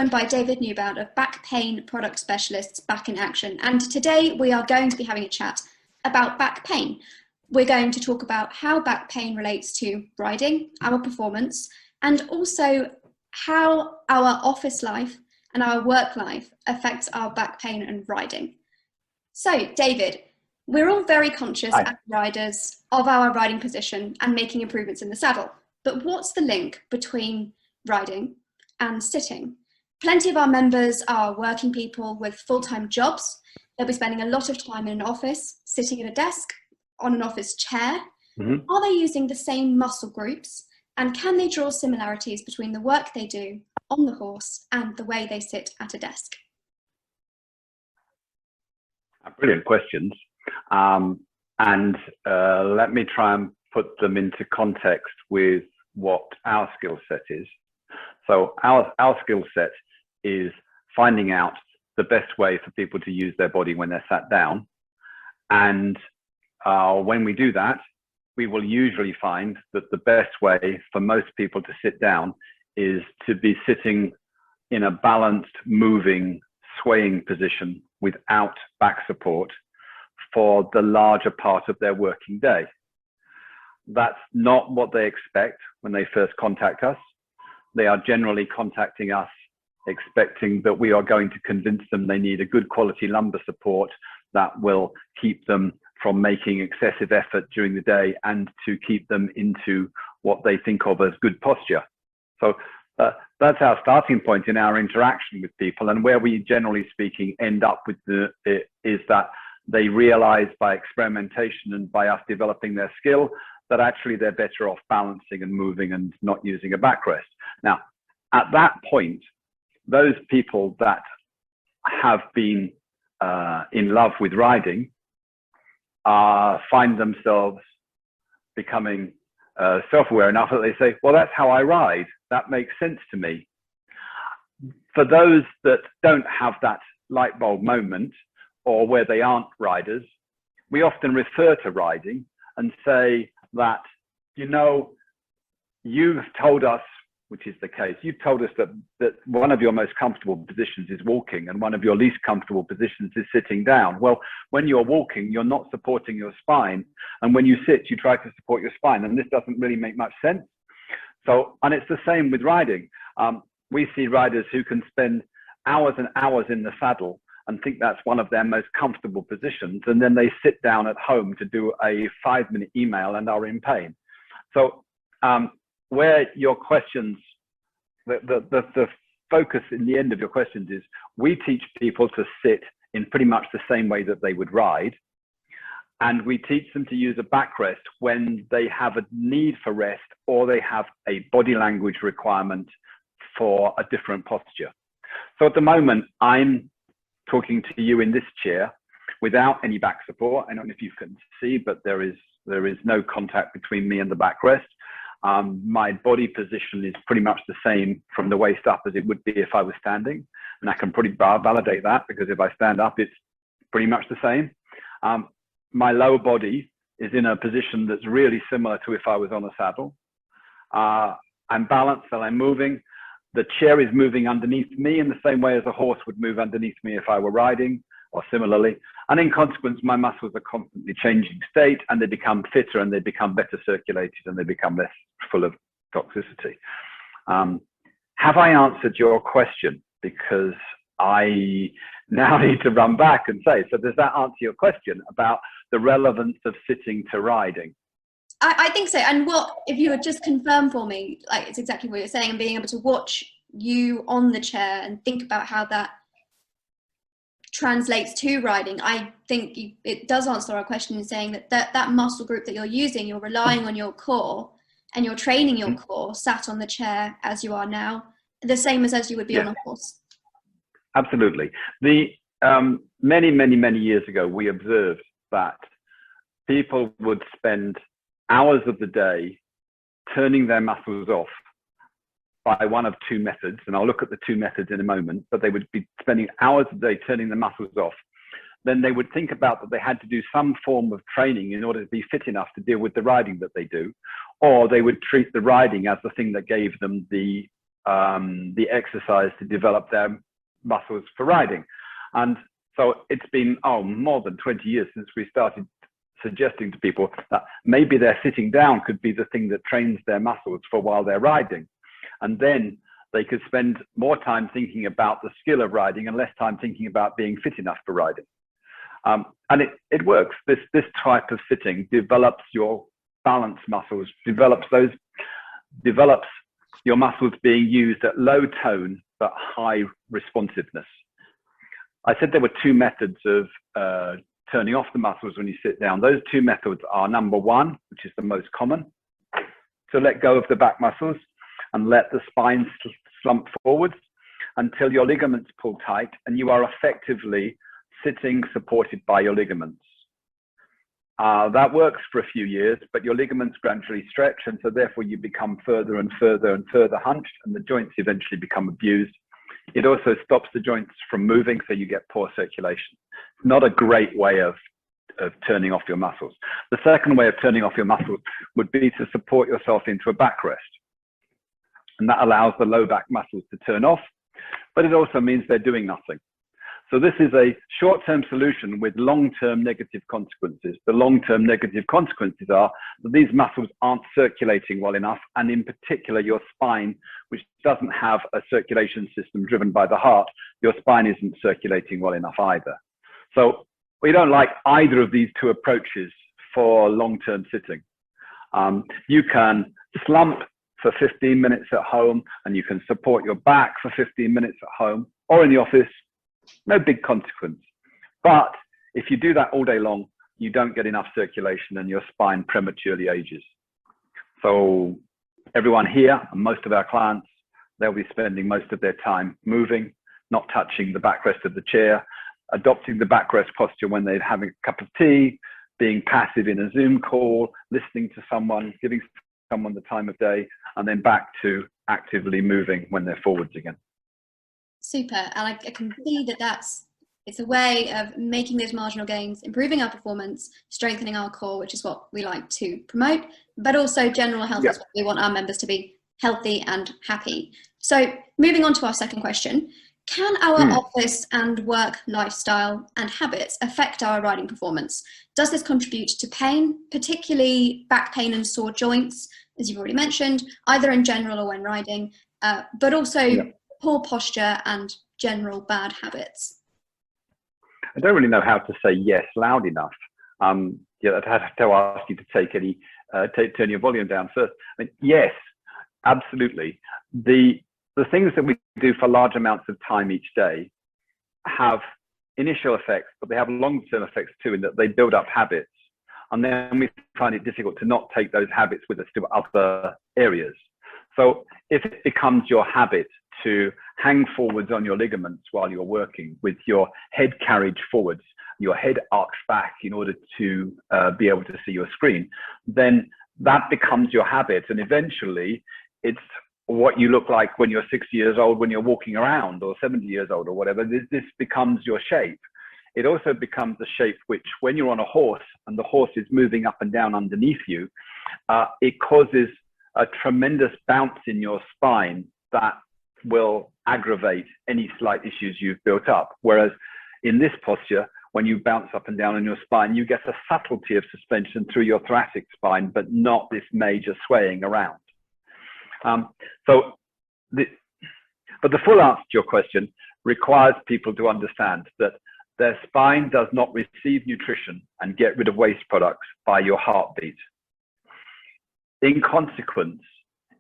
joined by David Newbound of Back Pain Product Specialists Back in Action. And today we are going to be having a chat about back pain. We're going to talk about how back pain relates to riding, our performance, and also how our office life and our work life affects our back pain and riding. So, David, we're all very conscious as riders of our riding position and making improvements in the saddle. But what's the link between riding and sitting? Plenty of our members are working people with full-time jobs. They'll be spending a lot of time in an office, sitting at a desk, on an office chair. Are they using the same muscle groups? And can they draw similarities between the work they do on the horse and the way they sit at a desk? Brilliant questions. Let me try and put them into context with what our skill set is. So our skill set is finding out the best way for people to use their body when they're sat down. And when we do that, we will usually find that the best way for most people to sit down is to be sitting in a balanced, moving, swaying position without back support for the larger part of their working day. That's not what they expect when they first contact us. They are generally contacting us expecting that we are going to convince them they need a good quality lumbar support that will keep them from making excessive effort during the day and to keep them into what they think of as good posture. So that's our starting point in our interaction with people, and where we generally speaking end up with is that they realize by experimentation and by us developing their skill that actually they're better off balancing and moving and not using a backrest. Now, at that point, those people that have been in love with riding find themselves becoming self-aware enough that they say, well, that's how I ride. That makes sense to me. For those that don't have that light bulb moment, or where they aren't riders, we often refer to riding and say that, you know, you've told us, which is the case, you've told us that one of your most comfortable positions is walking and one of your least comfortable positions is sitting down. Well, when you're walking, you're not supporting your spine. And when you sit, you try to support your spine. And this doesn't really make much sense. So, and it's the same with riding. We see riders who can spend hours and hours in the saddle and think that's one of their most comfortable positions. And then they sit down at home to do a 5-minute email and are in pain. So where your questions, the focus in the end of your questions is, we teach people to sit in pretty much the same way that they would ride. And we teach them to use a backrest when they have a need for rest or they have a body language requirement for a different posture. So at the moment, I'm talking to you in this chair without any back support. I don't know if you can see, but there is no contact between me and the backrest. My body position is pretty much the same from the waist up as it would be if I was standing. And I can pretty validate that, because if I stand up, it's pretty much the same. My lower body is in a position that's really similar to if I was on a saddle. I'm balanced and I'm moving. The chair is moving underneath me in the same way as a horse would move underneath me if I were riding, or similarly. And in consequence, my muscles are constantly changing state, and they become fitter and they become better circulated and they become less full of toxicity. Have I answered your question? Because I now need to run back and say, so does that answer your question about the relevance of sitting to riding? I think so. And what, if you would just confirm for me, like it's exactly what you're saying, and being able to watch you on the chair and think about how that translates to riding. I think it does answer our question in saying that muscle group that you're using, you're relying on your core and you're training your core sat on the chair as you are now, the same as you would be on a horse. Absolutely. Many years ago, we observed that people would spend hours of the day turning their muscles off by one of two methods, and I'll look at the two methods in a moment, but they would be spending hours a day turning the muscles off. Then they would think about that they had to do some form of training in order to be fit enough to deal with the riding that they do, or they would treat the riding as the thing that gave them the the exercise to develop their muscles for riding. And so it's been more than 20 years since we started suggesting to people that maybe their sitting down could be the thing that trains their muscles for while they're riding. And then they could spend more time thinking about the skill of riding and less time thinking about being fit enough for riding. And it works. This type of sitting develops your balance muscles, develops your muscles being used at low tone but high responsiveness. I said there were two methods of turning off the muscles when you sit down. Those two methods are: number one, which is the most common, to let go of the back muscles and let the spine slump forwards until your ligaments pull tight and you are effectively sitting supported by your ligaments. That works for a few years, but your ligaments gradually stretch, and so therefore you become further and further and further hunched, and the joints eventually become abused. It also stops the joints from moving, so you get poor circulation. It's not a great way of turning off your muscles. The second way of turning off your muscles would be to support yourself into a backrest. And that allows the low back muscles to turn off, but it also means they're doing nothing. So this is a short-term solution with long-term negative consequences. The long-term negative consequences are that these muscles aren't circulating well enough, and in particular your spine, which doesn't have a circulation system driven by the heart, your spine isn't circulating well enough either. So we don't like either of these two approaches for long-term sitting. You can slump for 15 minutes at home, and you can support your back for 15 minutes at home or in the office. No big consequence. But if you do that all day long, you don't get enough circulation and your spine prematurely ages. So everyone here and most of our clients, they'll be spending most of their time moving, not touching the backrest of the chair, adopting the backrest posture when they're having a cup of tea, being passive in a Zoom call, listening to someone, giving someone the time of day, and then back to actively moving when they're forwards again. Super, and I can see that it's a way of making those marginal gains, improving our performance, strengthening our core, which is what we like to promote, but also general health is what we want our members to be healthy and happy. So moving on to our second question, can our office and work lifestyle and habits affect our riding performance? Does this contribute to pain, particularly back pain and sore joints, as you've already mentioned, either in general or when riding, but also poor posture and general bad habits? I don't really know how to say yes loud enough. I'd have to ask you to turn your volume down first. I mean, yes, absolutely. The things that we do for large amounts of time each day have initial effects, but they have long-term effects too, in that they build up habits. And then we find it difficult to not take those habits with us to other areas. So if it becomes your habit to hang forwards on your ligaments while you're working, with your head carried forwards, your head arched back in order to be able to see your screen, then that becomes your habit. And eventually it's what you look like when you're 60 years old, when you're walking around, or 70 years old or whatever. This becomes your shape. It also becomes a shape which, when you're on a horse and the horse is moving up and down underneath you, it causes a tremendous bounce in your spine that will aggravate any slight issues you've built up. Whereas in this posture, when you bounce up and down on your spine, you get a subtlety of suspension through your thoracic spine, but not this major swaying around. But the full answer to your question requires people to understand that their spine does not receive nutrition and get rid of waste products by your heartbeat. In consequence,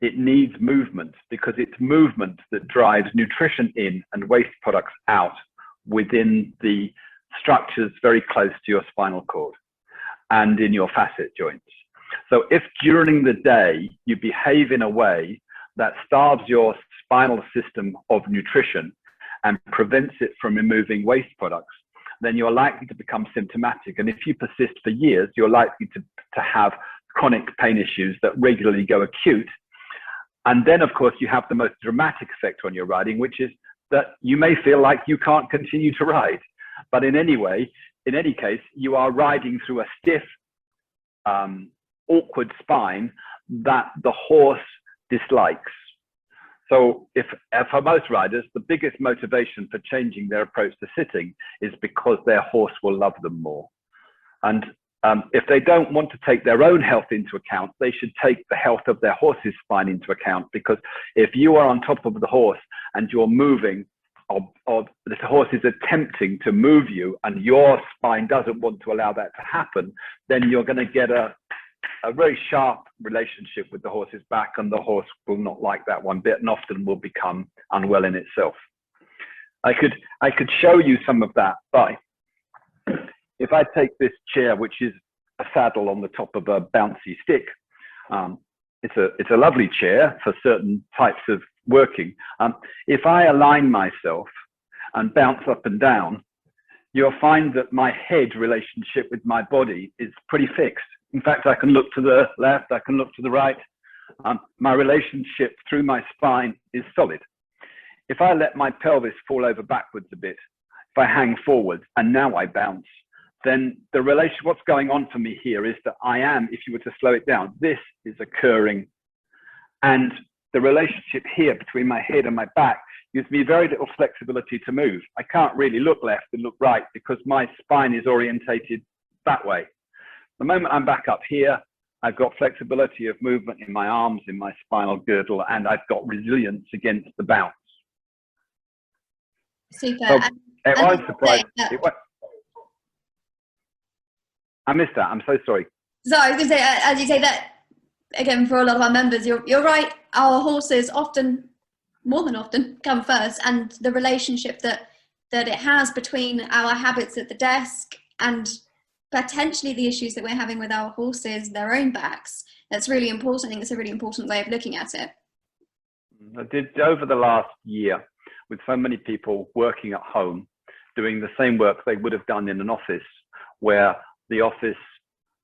it needs movement, because it's movement that drives nutrition in and waste products out within the structures very close to your spinal cord and in your facet joints. So if during the day you behave in a way that starves your spinal system of nutrition and prevents it from removing waste products, then you're likely to become symptomatic. And if you persist for years, you're likely to have chronic pain issues that regularly go acute. And then, of course, you have the most dramatic effect on your riding, which is that you may feel like you can't continue to ride. But in any case, you are riding through a stiff, awkward spine that the horse dislikes. So if for most riders, the biggest motivation for changing their approach to sitting is because their horse will love them more. And if they don't want to take their own health into account, they should take the health of their horse's spine into account. Because if you are on top of the horse and you're moving, or the horse is attempting to move you and your spine doesn't want to allow that to happen, then you're going to get a very sharp relationship with the horse's back, and the horse will not like that one bit and often will become unwell in itself. I could show you some of that by, if I take this chair, which is a saddle on the top of a bouncy stick, it's a lovely chair for certain types of working. If I align myself and bounce up and down, you'll find that my head relationship with my body is pretty fixed. In fact, I can look to the left, I can look to the right. My relationship through my spine is solid. If I let my pelvis fall over backwards a bit, if I hang forward and now I bounce, then the relation, what's going on for me here is that I am, if you were to slow it down, this is occurring. And the relationship here between my head and my back gives me very little flexibility to move. I can't really look left and look right because my spine is orientated that way. The moment I'm back up here, I've got flexibility of movement in my arms, in my spinal girdle, and I've got resilience against the bounce. Super. So it was surprised. I missed that. I'm so sorry. So I was going to say, as you say that, again, for a lot of our members, you're right. Our horses often, more than often, come first, and the relationship that it has between our habits at the desk and potentially the issues that we're having with our horses, their own backs. That's really important. I think it's a really important way of looking at it. I did over the last year with so many people working at home, doing the same work they would have done in an office, where the office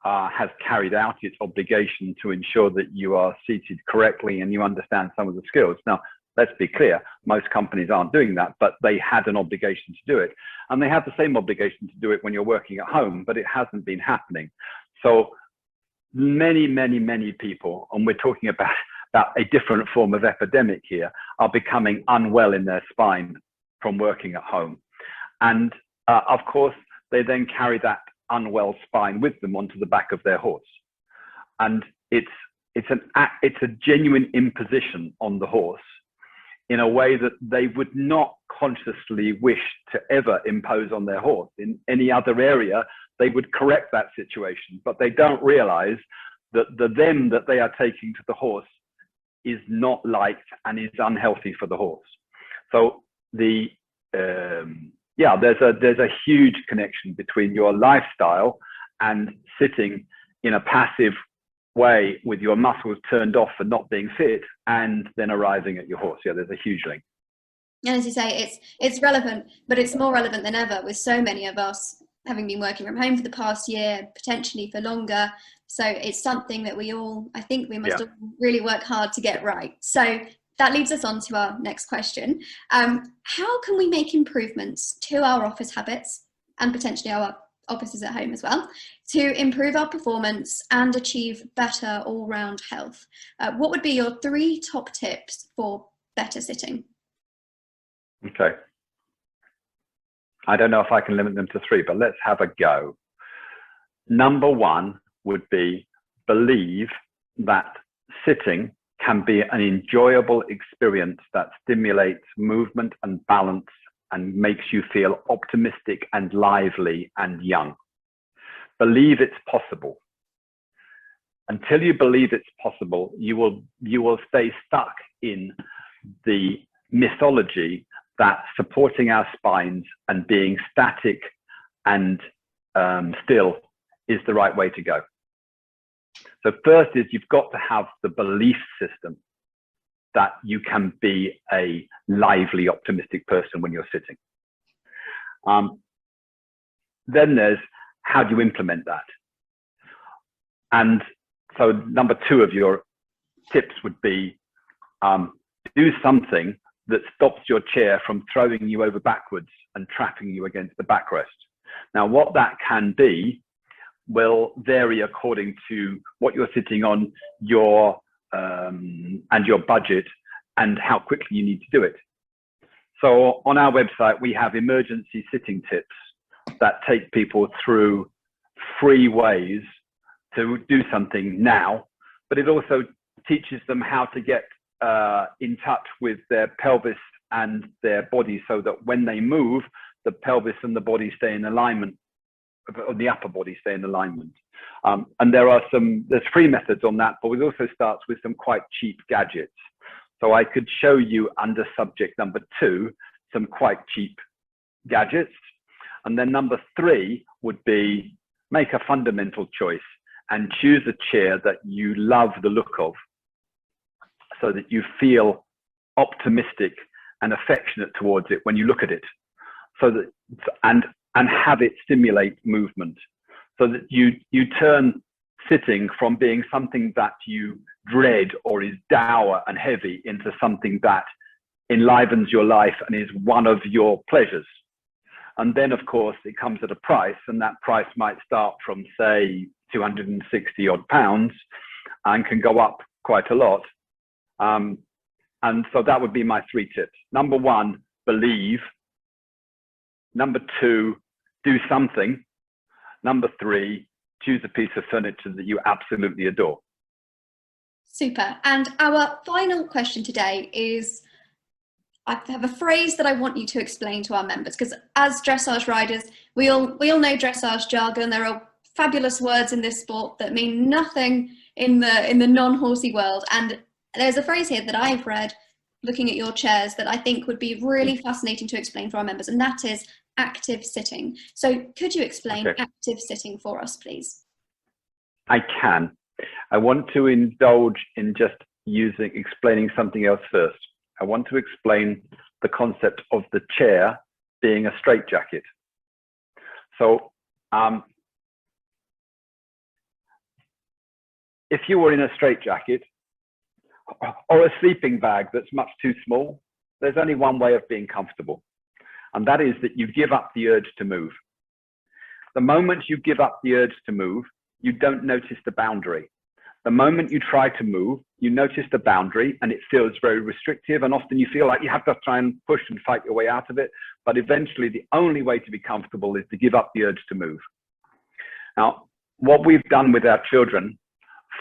has carried out its obligation to ensure that you are seated correctly and you understand some of the skills. Now, let's be clear, most companies aren't doing that, but they had an obligation to do it. And they have the same obligation to do it when you're working at home, but it hasn't been happening. So many, many, many people, and we're talking about a different form of epidemic here, are becoming unwell in their spine from working at home. And of course, they then carry that unwell spine with them onto the back of their horse. And it's a genuine imposition on the horse in a way that they would not consciously wish to ever impose on their horse. In any other area, they would correct that situation, but they don't realize that the them that they are taking to the horse is not liked and is unhealthy for the horse. So there's a huge connection between your lifestyle and sitting in a passive way with your muscles turned off and not being fit, and then arriving at your horse. Yeah, there's a huge link. And as you say, it's relevant, but it's more relevant than ever with so many of us having been working from home for the past year, potentially for longer. So it's something that I think we must all really work hard to get right. So that leads us on to our next question. How can we make improvements to our office habits and potentially our offices at home as well to improve our performance and achieve better all-round health? What would be your 3 top tips for better sitting? Okay. I don't know if I can limit them to 3, but let's have a go. Number 1 would be believe that sitting can be an enjoyable experience that stimulates movement and balance and makes you feel optimistic and lively and young. Believe it's possible. Until you believe it's possible, you will stay stuck in the mythology that supporting our spines and being static and still is the right way to go. So first is you've got to have the belief system that you can be a lively, optimistic person when you're sitting. Then there's how do you implement that? And so number 2 of your tips would be do something that stops your chair from throwing you over backwards and trapping you against the backrest. Now, what that can be will vary according to what you're sitting on, and your budget, and how quickly you need to do it. So on our website, we have emergency sitting tips that take people through free ways to do something now, but it also teaches them how to get in touch with their pelvis and their body, so that when they move, the pelvis and the body stay in alignment, or the upper body stay in alignment. And there's free methods on that, but it also starts with some quite cheap gadgets. So I could show you under subject number 2 some quite cheap gadgets. And then number 3 would be make a fundamental choice and choose a chair that you love the look of, so that you feel optimistic and affectionate towards it when you look at it, so that and have it stimulate movement, so that you turn sitting from being something that you dread or is dour and heavy into something that enlivens your life and is one of your pleasures. And then, of course, it comes at a price, and that price might start from, say, 260 odd pounds and can go up quite a lot. And so that would be my 3 tips. Number 1, believe. Number 2, do something. Number 3, choose a piece of furniture that you absolutely adore. Super. And our final question today is, I have a phrase that I want you to explain to our members, because as dressage riders, we all know dressage jargon. There are fabulous words in this sport that mean nothing in the non-horsey world. And there's a phrase here that I've read looking at your chairs that I think would be really fascinating to explain for our members, and that is active sitting. So could you explain active sitting for us, please? I can. I want to indulge in just explaining something else first. I want to explain the concept of the chair being a straitjacket. So if you were in a straitjacket or a sleeping bag that's much too small, there's only one way of being comfortable, and that is that you give up the urge to move. The moment you give up the urge to move, you don't notice the boundary. The moment you try to move, you notice the boundary, and it feels very restrictive, and often you feel like you have to try and push and fight your way out of it. But eventually, the only way to be comfortable is to give up the urge to move. Now, what we've done with our children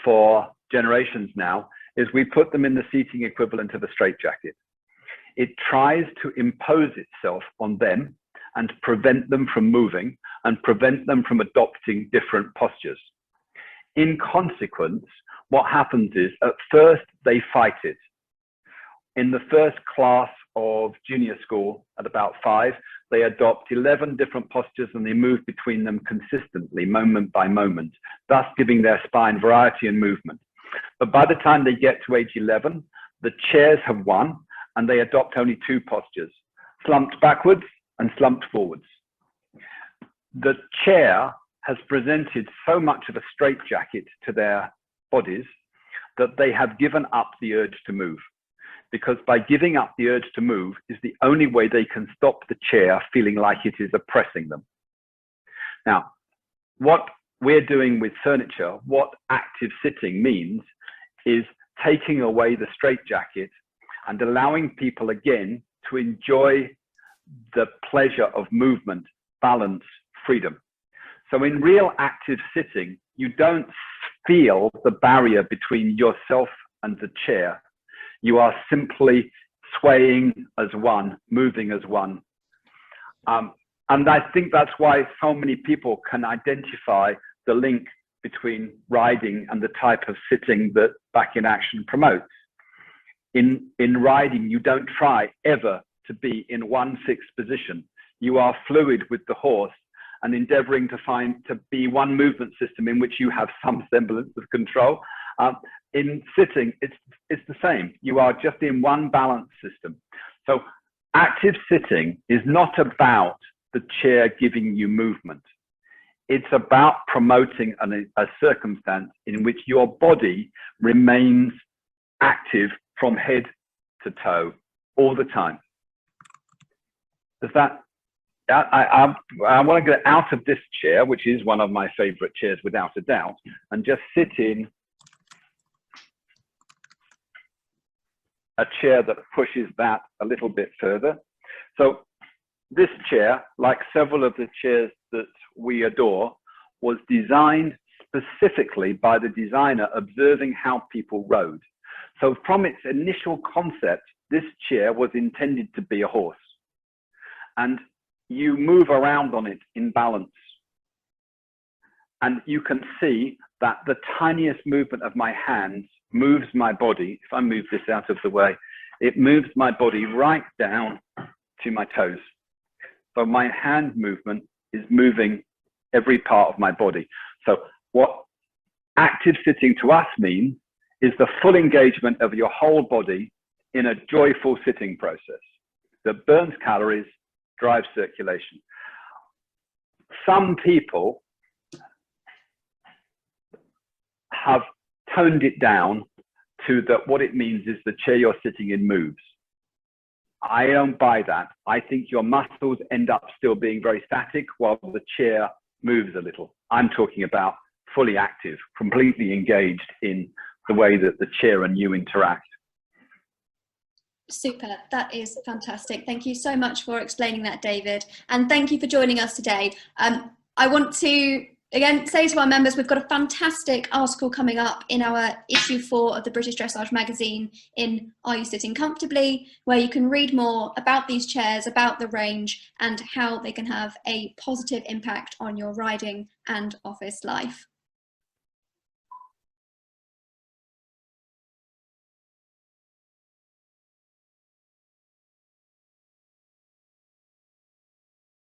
for generations now is we put them in the seating equivalent of a straitjacket. It tries to impose itself on them and prevent them from moving and prevent them from adopting different postures. In consequence, what happens is at first they fight it. In the first class of junior school at about 5, they adopt 11 different postures and they move between them consistently, moment by moment, thus giving their spine variety and movement. But by the time they get to age 11, the chairs have won and they adopt only 2 postures, slumped backwards and slumped forwards. The chair has presented so much of a straitjacket to their bodies that they have given up the urge to move, because by giving up the urge to move is the only way they can stop the chair feeling like it is oppressing them. Now, what we're doing with furniture, what active sitting means, is taking away the straitjacket and allowing people again to enjoy the pleasure of movement, balance, freedom. So in real active sitting, you don't feel the barrier between yourself and the chair. You are simply swaying as one, moving as one. And I think that's why so many people can identify the link between riding and the type of sitting that Back in Action promotes. In riding, you don't try ever to be in one fixed position. You are fluid with the horse and endeavoring to be one movement system in which you have some semblance of control. In sitting, it's the same. You are just in one balance system. So active sitting is not about the chair giving you movement. It's about promoting a circumstance in which your body remains active from head to toe all the time. Does that? I want to get out of this chair, which is one of my favorite chairs without a doubt, and just sit in a chair that pushes that a little bit further. So this chair, like several of the chairs that we adore, was designed specifically by the designer observing how people rode. So from its initial concept, this chair was intended to be a horse. And you move around on it in balance. And you can see that the tiniest movement of my hands moves my body. If I move this out of the way, it moves my body right down to my toes. So my hand movement is moving every part of my body. So what active sitting to us means is the full engagement of your whole body in a joyful sitting process that burns calories, drives circulation. Some people have toned it down to that what it means is the chair you're sitting in moves. I don't buy that. I think your muscles end up still being very static while the chair moves a little. I'm talking about fully active, completely engaged in the way that the chair and you interact. Super, that is fantastic. Thank you so much for explaining that, David. And thank you for joining us today. I want to again say to our members, we've got a fantastic article coming up in our issue 4 of the British Dressage magazine in Are You Sitting Comfortably, where you can read more about these chairs, about the range and how they can have a positive impact on your riding and office life.